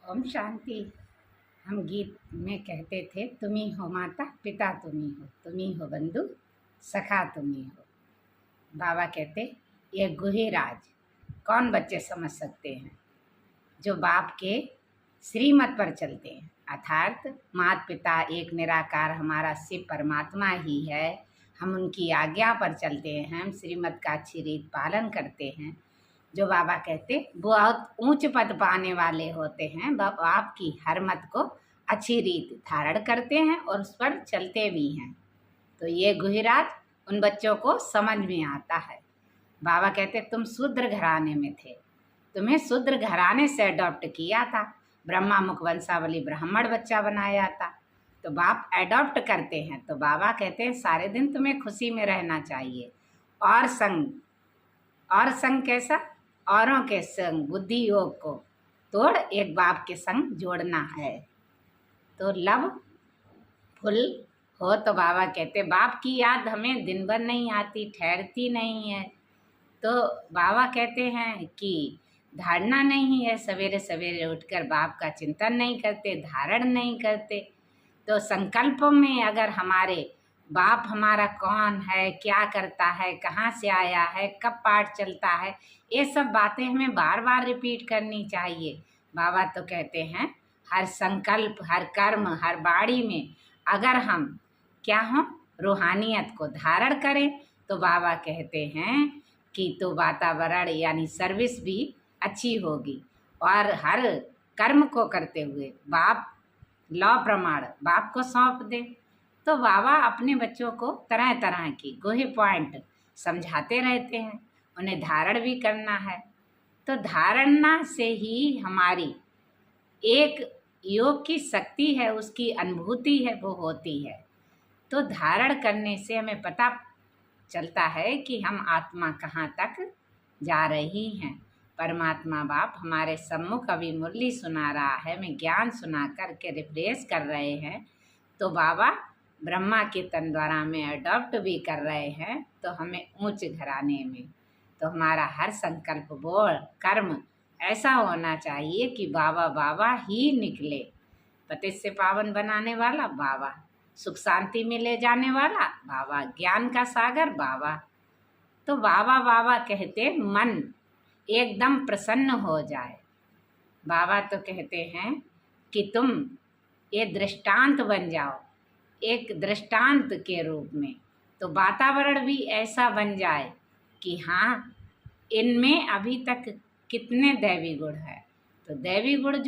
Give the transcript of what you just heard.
ओम शांति। हम गीत में कहते थे, तुम ही हो माता पिता, तुम ही हो बंधु सखा, तुम ही हो। बाबा कहते, ये गुहे राज कौन बच्चे समझ सकते हैं जो बाप के श्रीमत पर चलते हैं, अर्थात माता पिता एक निराकार हमारा शिव परमात्मा ही है। हम उनकी आज्ञा पर चलते हैं, हम श्रीमत का अच्छी रीत पालन करते हैं। जो बाबा कहते बहुत ऊंच पद पाने वाले होते हैं, बाप की हर मत को अच्छी रीत धारण करते हैं और उस पर चलते भी हैं। तो ये गुहिराज उन बच्चों को समझ में आता है। बाबा कहते तुम शूद्र घराने में थे, तुम्हें शूद्र घराने से अडॉप्ट किया था, ब्रह्मा मुख वंशावली ब्राह्मण बच्चा बनाया था। तो बाप अडॉप्ट करते हैं। तो बाबा कहते हैं सारे दिन तुम्हें खुशी में रहना चाहिए। और संग कैसा? औरों के संग बुद्धि योग को तोड़ एक बाप के संग जोड़ना है। तो लब फुल हो। तो बाबा कहते बाप की याद हमें दिन भर नहीं आती, ठहरती नहीं है। तो बाबा कहते हैं कि धारणा नहीं है, सवेरे सवेरे उठकर बाप का चिंतन नहीं करते, धारण नहीं करते। तो संकल्पों में अगर हमारे बाप हमारा कौन है, क्या करता है, कहाँ से आया है, कब पाठ चलता है, ये सब बातें हमें बार बार रिपीट करनी चाहिए। बाबा तो कहते हैं हर संकल्प, हर कर्म, हर बाणी में अगर हम क्या हों, रूहानियत को धारण करें, तो बाबा कहते हैं कि तो वातावरण यानी सर्विस भी अच्छी होगी। और हर कर्म को करते हुए बाप लौ प्रमाण बाप को सौंप दे। तो बाबा अपने बच्चों को तरह तरह की गोहे पॉइंट समझाते रहते हैं, उन्हें धारण भी करना है। तो धारणा से ही हमारी एक योग की शक्ति है, उसकी अनुभूति है, वो होती है। तो धारण करने से हमें पता चलता है कि हम आत्मा कहाँ तक जा रही हैं। परमात्मा बाप हमारे सम्मुख अभी मुरली सुना रहा है, हमें ज्ञान सुना करके रिफ्रेश कर रहे हैं। तो बाबा ब्रह्मा के तन द्वारा हमें अडॉप्ट भी कर रहे हैं, तो हमें ऊंच घराने में। तो हमारा हर संकल्प बोल कर्म ऐसा होना चाहिए कि बाबा बाबा ही निकले। पतित से पावन बनाने वाला बाबा, सुख शांति में ले जाने वाला बाबा, ज्ञान का सागर बाबा। तो बाबा बाबा कहते मन एकदम प्रसन्न हो जाए। बाबा तो कहते हैं कि तुम ये दृष्टांत बन जाओ, एक दृष्टांत के रूप में। तो वातावरण भी ऐसा बन जाए कि हाँ, इनमें अभी तक कितने दैवी गुण है। तो दैवी गुण